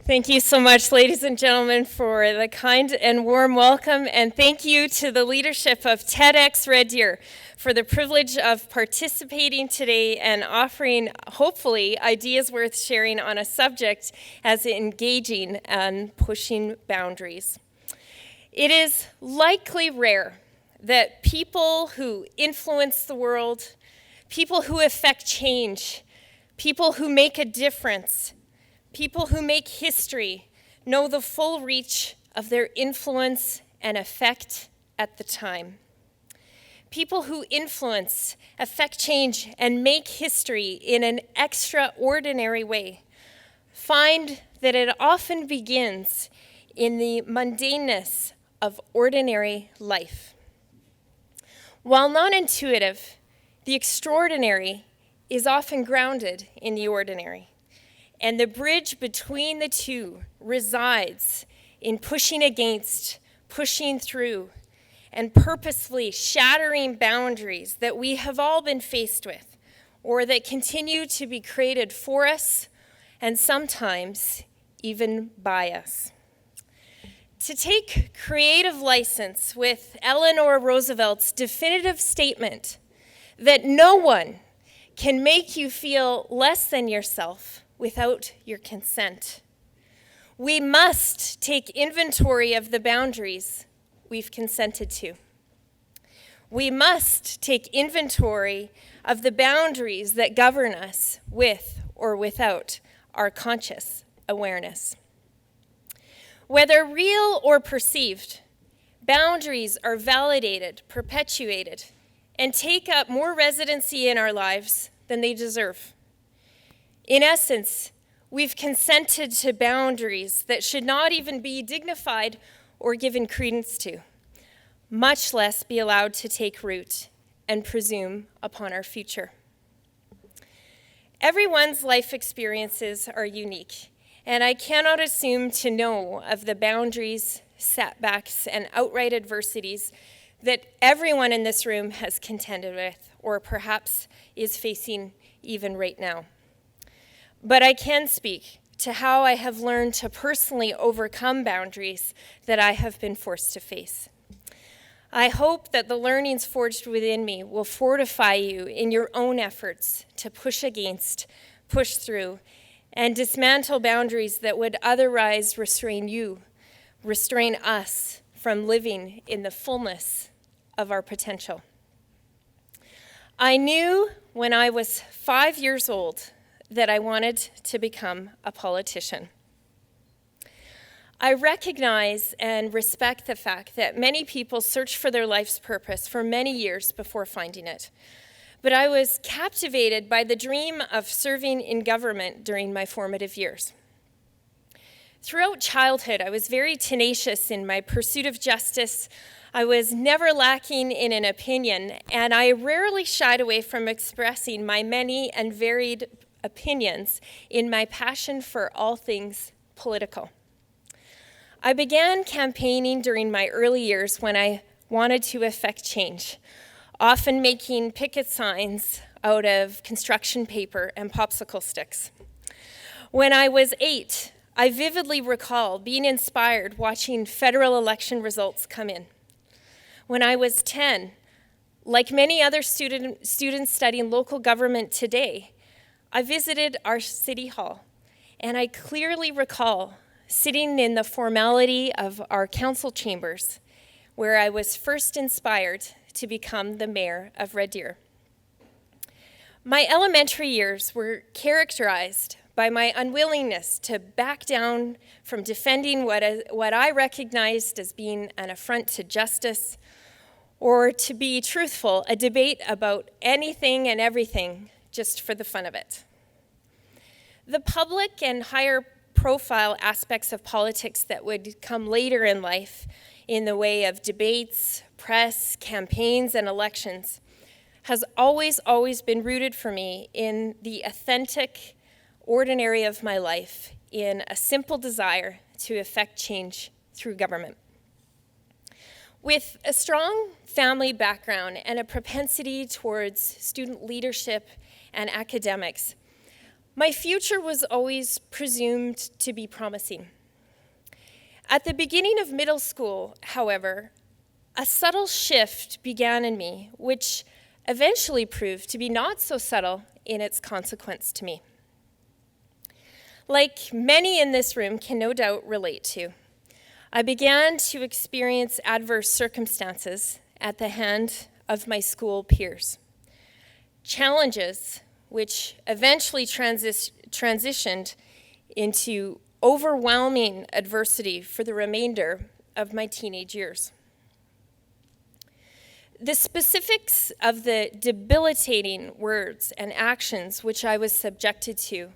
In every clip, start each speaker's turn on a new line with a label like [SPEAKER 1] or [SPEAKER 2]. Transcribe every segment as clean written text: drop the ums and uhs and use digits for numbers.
[SPEAKER 1] Thank you so much, ladies and gentlemen, for the kind and warm welcome, and thank you to the leadership of TEDxRedDeer for the privilege of participating today and offering, hopefully, ideas worth sharing on a subject as engaging and pushing boundaries. It is likely rare that people who influence the world, people who affect change, people who make a difference, people who make history know the full reach of their influence and effect at the time. People who influence, affect change, and make history in an extraordinary way find that it often begins in the mundaneness of ordinary life. While non-intuitive, the extraordinary is often grounded in the ordinary. And the bridge between the two resides in pushing against, pushing through, and purposefully shattering boundaries that we have all been faced with, or that continue to be created for us, and sometimes even by us. To take creative license with Eleanor Roosevelt's definitive statement that no one can make you feel less than yourself without your consent. We must take inventory of the boundaries we've consented to. We must take inventory of the boundaries that govern us with or without our conscious awareness. Whether real or perceived, boundaries are validated, perpetuated, and take up more residency in our lives than they deserve. In essence, we've consented to boundaries that should not even be dignified or given credence to, much less be allowed to take root and presume upon our future. Everyone's life experiences are unique, and I cannot assume to know of the boundaries, setbacks, and outright adversities that everyone in this room has contended with, or perhaps is facing even right now. But I can speak to how I have learned to personally overcome boundaries that I have been forced to face. I hope that the learnings forged within me will fortify you in your own efforts to push against, push through, and dismantle boundaries that would otherwise restrain us from living in the fullness of our potential. I knew when I was 5 years old that I wanted to become a politician. I recognize and respect the fact that many people search for their life's purpose for many years before finding it. But I was captivated by the dream of serving in government during my formative years. Throughout childhood, I was very tenacious in my pursuit of justice. I was never lacking in an opinion, and I rarely shied away from expressing my many and varied opinions in my passion for all things political. I began campaigning during my early years when I wanted to effect change, often making picket signs out of construction paper and popsicle sticks. When I was 8, I vividly recall being inspired watching federal election results come in. When I was 10, like many other students studying local government today, I visited our city hall, and I clearly recall sitting in the formality of our council chambers, where I was first inspired to become the mayor of Red Deer. My elementary years were characterized by my unwillingness to back down from defending what I recognized as being an affront to justice, or to be truthful, a debate about anything and everything just for the fun of it. The public and higher profile aspects of politics that would come later in life in the way of debates, press, campaigns, and elections has always been rooted for me in the authentic, ordinary of my life, in a simple desire to effect change through government. With a strong family background and a propensity towards student leadership and academics, My future was always presumed to be promising. At the beginning of middle school, however, a subtle shift began in me, which eventually proved to be not so subtle in its consequence to me. Like many in this room can no doubt relate to, I began to experience adverse circumstances at the hand of my school peers. Challenges which eventually transitioned into overwhelming adversity for the remainder of my teenage years. The specifics of the debilitating words and actions which I was subjected to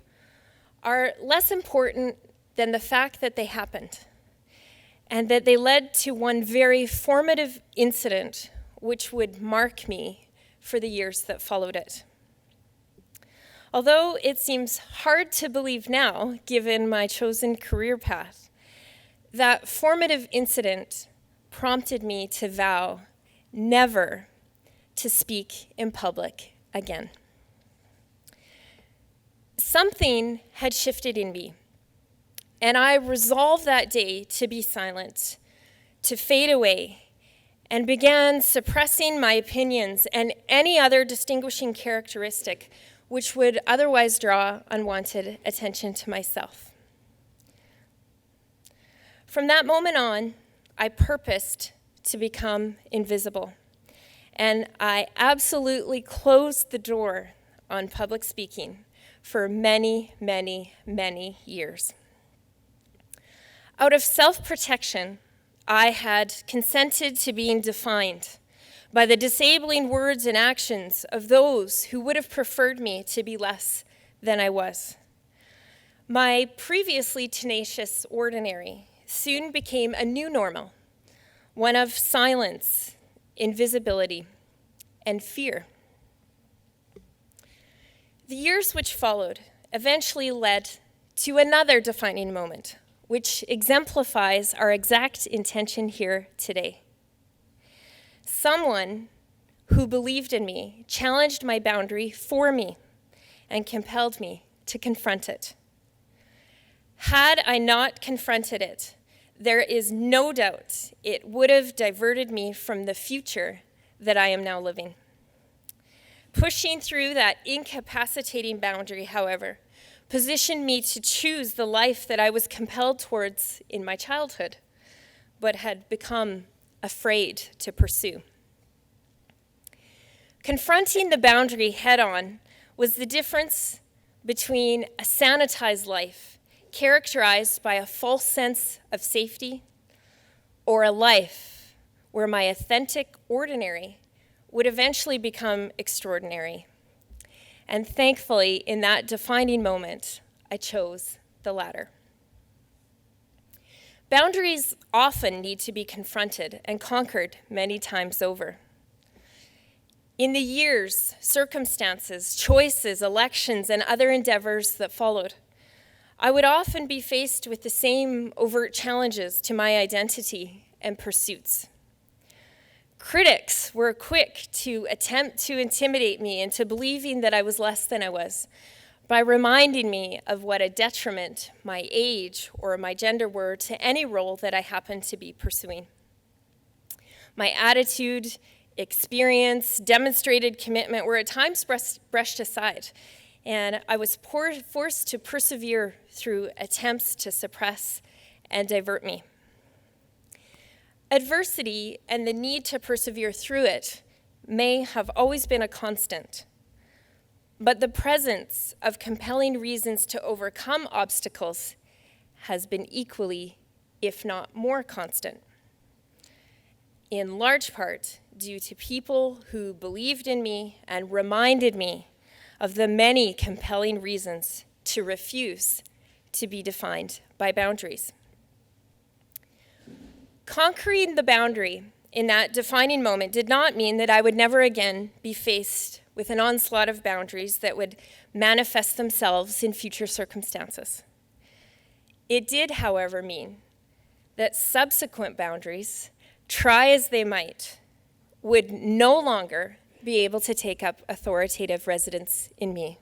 [SPEAKER 1] are less important than the fact that they happened, and that they led to one very formative incident which would mark me for the years that followed it. Although it seems hard to believe now, given my chosen career path, that formative incident prompted me to vow never to speak in public again. Something had shifted in me, and I resolved that day to be silent, to fade away, and began suppressing my opinions and any other distinguishing characteristic which would otherwise draw unwanted attention to myself. From that moment on, I purposed to become invisible, and I absolutely closed the door on public speaking for many, many, many years. Out of self-protection, I had consented to being defined by the disabling words and actions of those who would have preferred me to be less than I was. My previously tenacious ordinary soon became a new normal, one of silence, invisibility, and fear. The years which followed eventually led to another defining moment, which exemplifies our exact intention here today. Someone who believed in me challenged my boundary for me and compelled me to confront it. Had I not confronted it, there is no doubt it would have diverted me from the future that I am now living. Pushing through that incapacitating boundary, however, positioned me to choose the life that I was compelled towards in my childhood, but had become afraid to pursue. Confronting the boundary head-on was the difference between a sanitized life characterized by a false sense of safety or a life where my authentic ordinary would eventually become extraordinary. And thankfully, in that defining moment, I chose the latter. Boundaries often need to be confronted and conquered many times over. In the years, circumstances, choices, elections, and other endeavors that followed, I would often be faced with the same overt challenges to my identity and pursuits. Critics were quick to attempt to intimidate me into believing that I was less than I was by reminding me of what a detriment my age or my gender were to any role that I happened to be pursuing. My attitude, experience, demonstrated commitment were at times brushed aside, and I was forced to persevere through attempts to suppress and divert me. Adversity and the need to persevere through it may have always been a constant, but the presence of compelling reasons to overcome obstacles has been equally, if not more, constant. In large part due to people who believed in me and reminded me of the many compelling reasons to refuse to be defined by boundaries. Conquering the boundary in that defining moment did not mean that I would never again be faced with an onslaught of boundaries that would manifest themselves in future circumstances. It did, however, mean that subsequent boundaries, try as they might, would no longer be able to take up authoritative residence in me.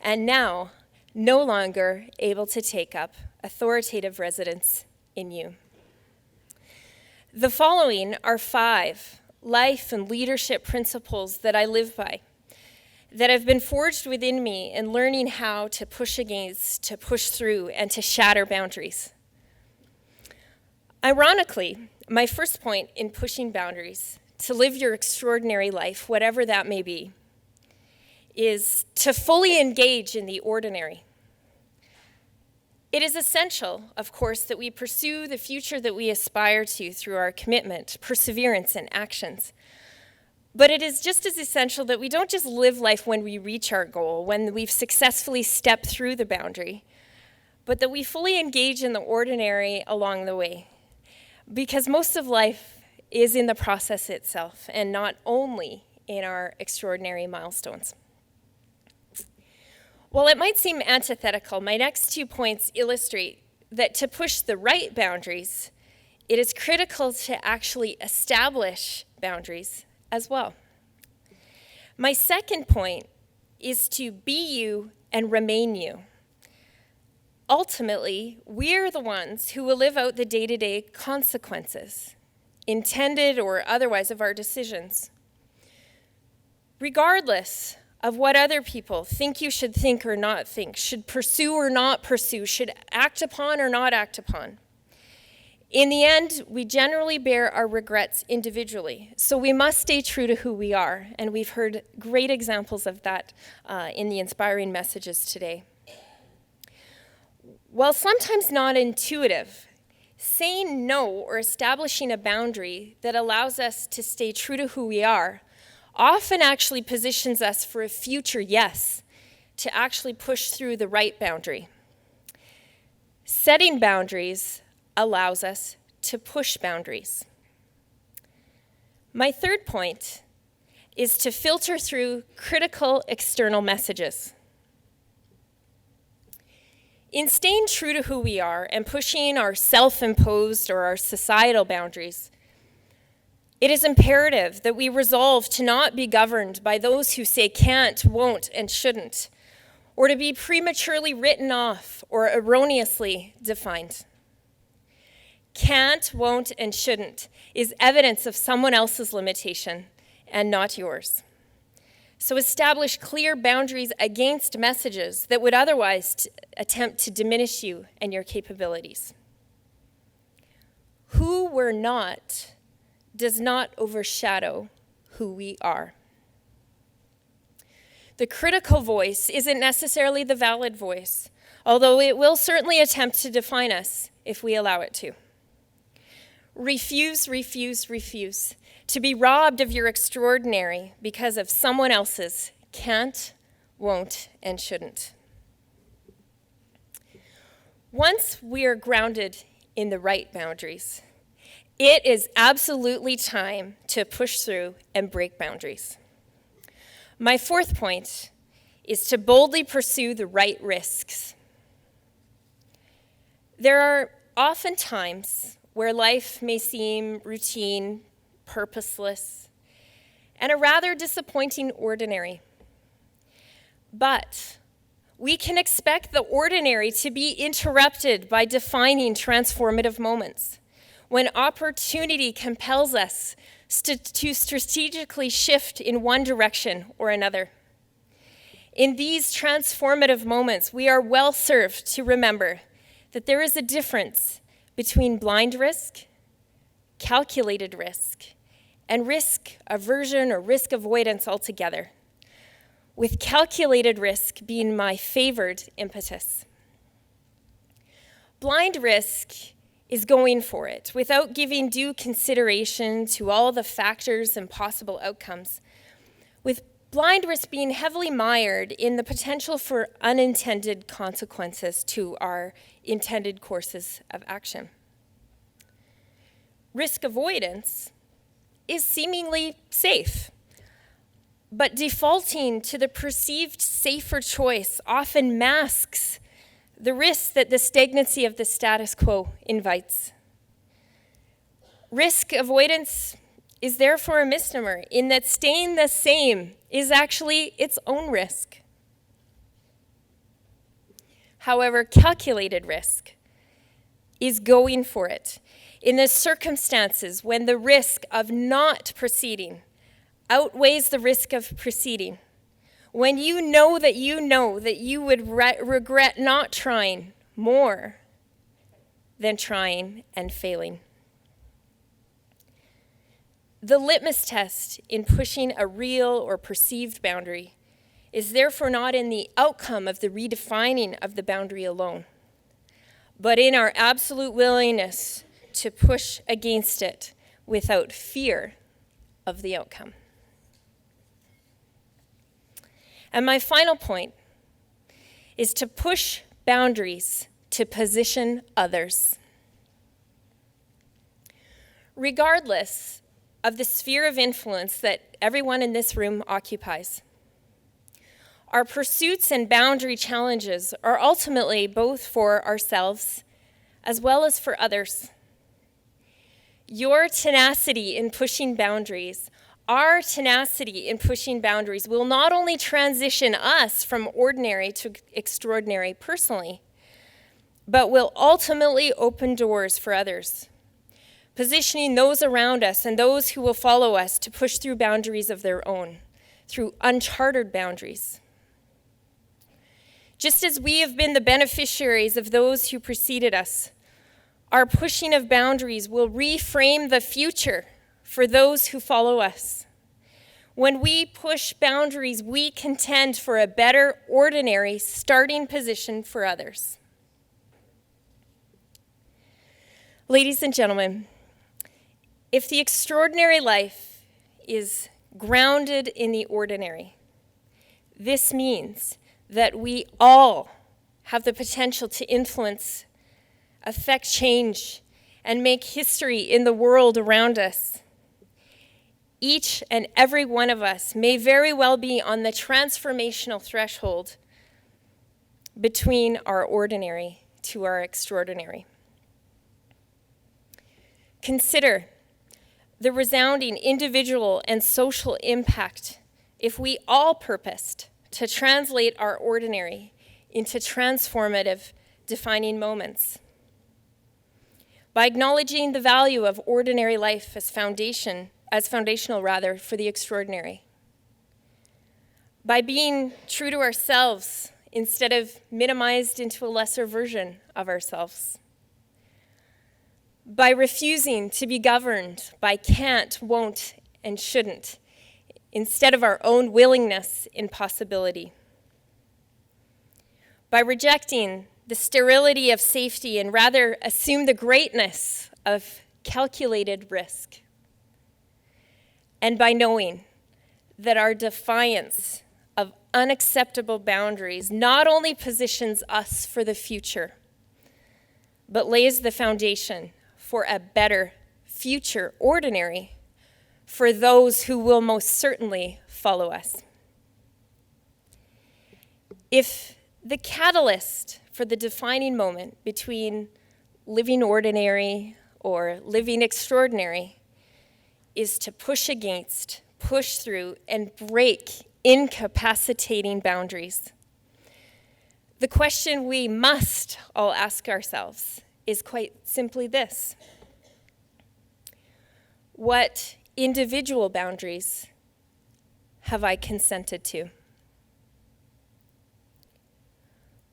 [SPEAKER 1] and now no longer able to take up authoritative residence in you. The following are 5 life and leadership principles that I live by, that have been forged within me in learning how to push against, to push through, and to shatter boundaries. Ironically, my first point in pushing boundaries, to live your extraordinary life, whatever that may be, is to fully engage in the ordinary. It is essential, of course, that we pursue the future that we aspire to through our commitment, perseverance, and actions. But it is just as essential that we don't just live life when we reach our goal, when we've successfully stepped through the boundary, but that we fully engage in the ordinary along the way. Because most of life is in the process itself, and not only in our extraordinary milestones. While it might seem antithetical, my next 2 points illustrate that to push the right boundaries, it is critical to actually establish boundaries as well. My second point is to be you and remain you. Ultimately, we're the ones who will live out the day-to-day consequences, intended or otherwise, of our decisions. Regardless of what other people think you should think or not think, should pursue or not pursue, should act upon or not act upon. In the end, we generally bear our regrets individually, so we must stay true to who we are, and we've heard great examples of that in the inspiring messages today. While sometimes not intuitive, saying no or establishing a boundary that allows us to stay true to who we are often actually positions us for a future yes, to actually push through the right boundary. Setting boundaries allows us to push boundaries. My third point is to filter through critical external messages. In staying true to who we are and pushing our self-imposed or our societal boundaries, it is imperative that we resolve to not be governed by those who say can't, won't, and shouldn't, or to be prematurely written off or erroneously defined. Can't, won't, and shouldn't is evidence of someone else's limitation and not yours. So establish clear boundaries against messages that would otherwise attempt to diminish you and your capabilities. Who we're not does not overshadow who we are. The critical voice isn't necessarily the valid voice, although it will certainly attempt to define us if we allow it to. Refuse, refuse, refuse to be robbed of your extraordinary because of someone else's can't, won't, and shouldn't. Once we are grounded in the right boundaries, it is absolutely time to push through and break boundaries. My fourth point is to boldly pursue the right risks. There are often times where life may seem routine, purposeless, and a rather disappointing ordinary. But we can expect the ordinary to be interrupted by defining transformative moments, when opportunity compels us to strategically shift in one direction or another. In these transformative moments, we are well served to remember that there is a difference between blind risk, calculated risk, and risk aversion or risk avoidance altogether, with calculated risk being my favored impetus. Blind risk is going for it without giving due consideration to all the factors and possible outcomes, with blind risk being heavily mired in the potential for unintended consequences to our intended courses of action. Risk avoidance is seemingly safe, but defaulting to the perceived safer choice often masks the risk that the stagnancy of the status quo invites. Risk avoidance is therefore a misnomer in that staying the same is actually its own risk. however, calculated risk, is going for it. In the circumstances when the risk of not proceeding outweighs the risk of proceeding, when you know that you would regret not trying more than trying and failing. The litmus test in pushing a real or perceived boundary is therefore not in the outcome of the redefining of the boundary alone, but in our absolute willingness to push against it without fear of the outcome. And my final point is to push boundaries to position others. Regardless of the sphere of influence that everyone in this room occupies, our pursuits and boundary challenges are ultimately both for ourselves as well as for others. Your tenacity in pushing boundaries, our tenacity in pushing boundaries will not only transition us from ordinary to extraordinary personally, but will ultimately open doors for others, positioning those around us and those who will follow us to push through boundaries of their own, through uncharted boundaries. Just as we have been the beneficiaries of those who preceded us, our pushing of boundaries will reframe the future for those who follow us. When we push boundaries, we contend for a better ordinary starting position for others. Ladies and gentlemen, if the extraordinary life is grounded in the ordinary, this means that we all have the potential to influence, affect change, and make history in the world around us. Each and every one of us may very well be on the transformational threshold between our ordinary to our extraordinary. Consider the resounding individual and social impact if we all purposed to translate our ordinary into transformative, defining moments. By acknowledging the value of ordinary life as foundational for the extraordinary. By being true to ourselves instead of minimized into a lesser version of ourselves. By refusing to be governed by can't, won't, and shouldn't, instead of our own willingness in possibility. By rejecting the sterility of safety and rather assume the greatness of calculated risk. And by knowing that our defiance of unacceptable boundaries not only positions us for the future, but lays the foundation for a better future ordinary for those who will most certainly follow us. If the catalyst for the defining moment between living ordinary or living extraordinary is to push against, push through, and break incapacitating boundaries, the question we must all ask ourselves is quite simply this: what individual boundaries have I consented to?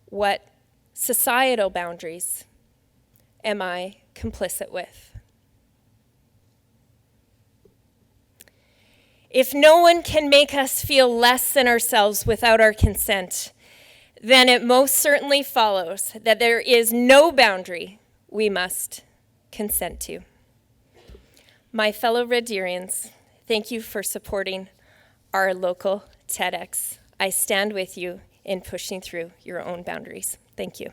[SPEAKER 1] What societal boundaries am I complicit with? If no one can make us feel less than ourselves without our consent, then it most certainly follows that there is no boundary we must consent to. My fellow Red Deerians, thank you for supporting our local TEDx. I stand with you in pushing through your own boundaries. Thank you.